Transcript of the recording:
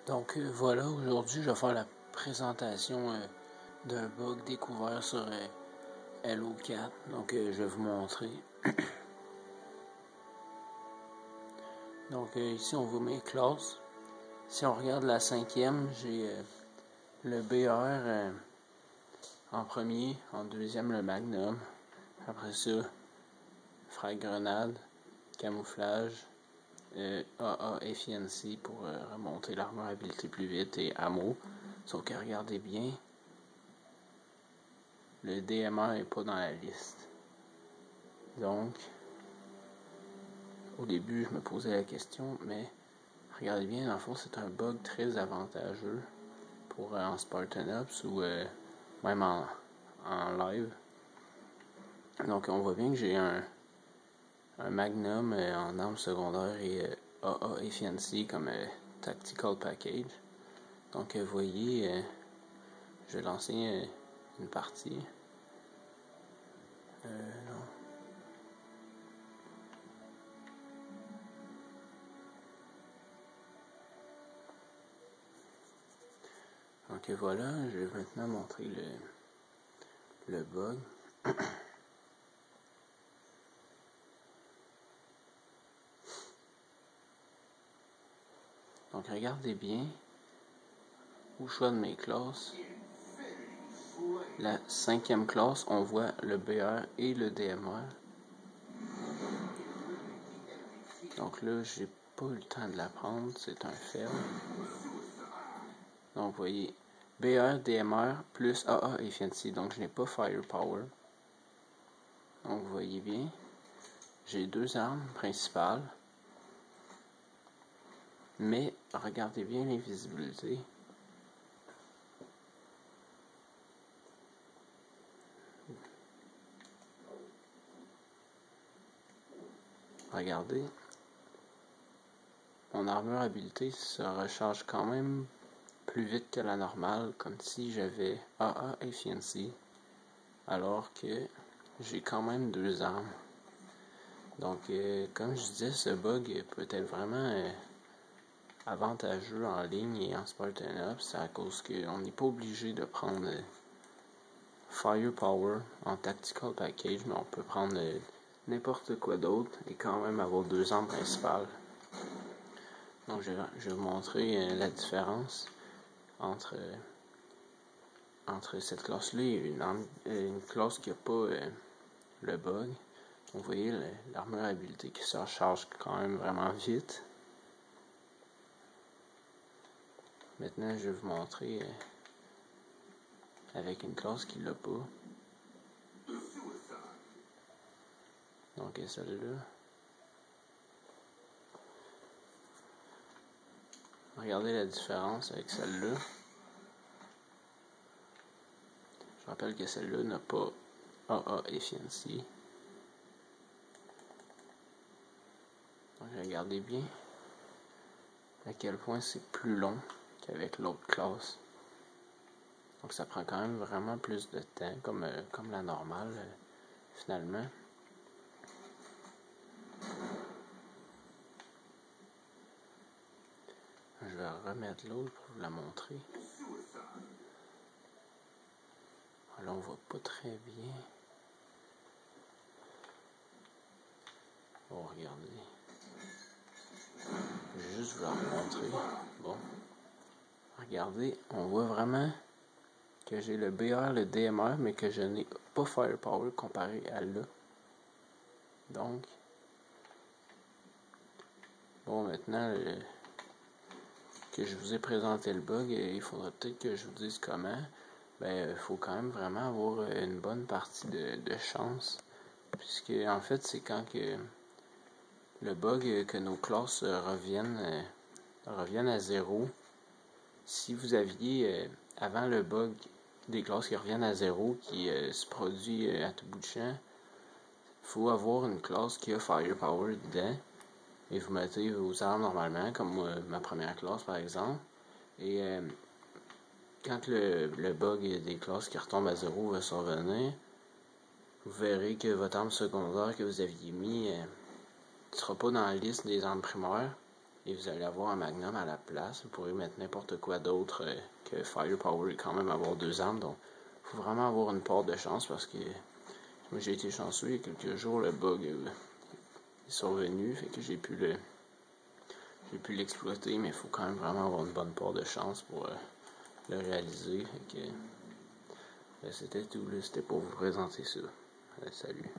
Donc voilà, aujourd'hui je vais faire la présentation d'un bug découvert sur Hello4. Donc je vais vous montrer. Donc ici on voit mes classes. Si on regarde la cinquième, j'ai le BR en premier, en deuxième le Magnum. Après ça, frag grenade, camouflage, AA Efficiency pour remonter l'armure habilité plus vite et ammo. Sauf que regardez bien, le DMR n'est pas dans la liste. Donc, au début, je me posais la question, mais regardez bien, dans le fond, c'est un bug très avantageux pour en Spartan Ops ou même en live. Donc, on voit bien que j'ai un Magnum en arme secondaire et AA Efficiency comme Tactical Package. Donc, vous voyez, je vais lancer une partie. Non. Donc voilà, je vais maintenant montrer le bug. Donc regardez bien, au choix de mes classes, la cinquième classe, on voit le BR et le DMR. Donc là, j'ai pas eu le temps de la prendre, c'est un fail. Donc vous voyez, BR, DMR plus AA Efficiency, donc je n'ai pas Firepower. Donc vous voyez bien, j'ai deux armes principales. Mais regardez bien l'invisibilité. Regardez. Mon armure habilité se recharge quand même plus vite que la normale, comme si j'avais AA Efficiency, alors que j'ai quand même deux armes. Donc, comme je disais, ce bug peut être vraiment avantageux en ligne et en Spartan Ops, à cause qu'on n'est pas obligé de prendre Firepower en Tactical Package, mais on peut prendre n'importe quoi d'autre et quand même avoir deux armes principales. Donc je vais vous montrer la différence entre cette classe-là et une classe qui n'a pas le bug. Donc vous voyez l'armure habilité qui se recharge quand même vraiment vite. Maintenant je vais vous montrer avec une classe qui l'a pas. Donc celle-là. Regardez la différence avec celle-là. Je rappelle que celle-là n'a pas AA Efficiency. Donc regardez bien à quel point c'est plus long qu'avec l'autre classe. Donc ça prend quand même vraiment plus de temps, comme la normale, finalement. Je vais remettre l'autre pour vous la montrer. Là on voit pas très bien. Bon, regardez. Je vais juste vous la remontrer. Bon. Regardez, on voit vraiment que j'ai le BR, le DMR, mais que je n'ai pas Firepower comparé à là. Donc, bon, maintenant que je vous ai présenté le bug, il faudra peut-être que je vous dise comment. Ben, il faut quand même vraiment avoir une bonne partie de chance. Puisque, en fait, c'est quand que le bug, que nos classes reviennent à zéro. Si vous aviez, avant le bug, des classes qui reviennent à zéro, qui se produit à tout bout de champ, il faut avoir une classe qui a Firepower dedans. Et vous mettez vos armes normalement, comme ma première classe par exemple. Et quand le bug des classes qui retombent à zéro va survenir, vous verrez que votre arme secondaire que vous aviez mis ne sera pas dans la liste des armes primaires. et vous allez avoir un Magnum à la place. Vous pourrez mettre n'importe quoi d'autre que Firepower et quand même avoir 2 armes. Donc, il faut vraiment avoir une part de chance parce que moi j'ai été chanceux. Il y a quelques jours, le bug est survenu, fait que j'ai pu l'exploiter, mais il faut quand même vraiment avoir une bonne part de chance pour le réaliser. Fait que, c'était tout, c'était pour vous présenter ça. Salut.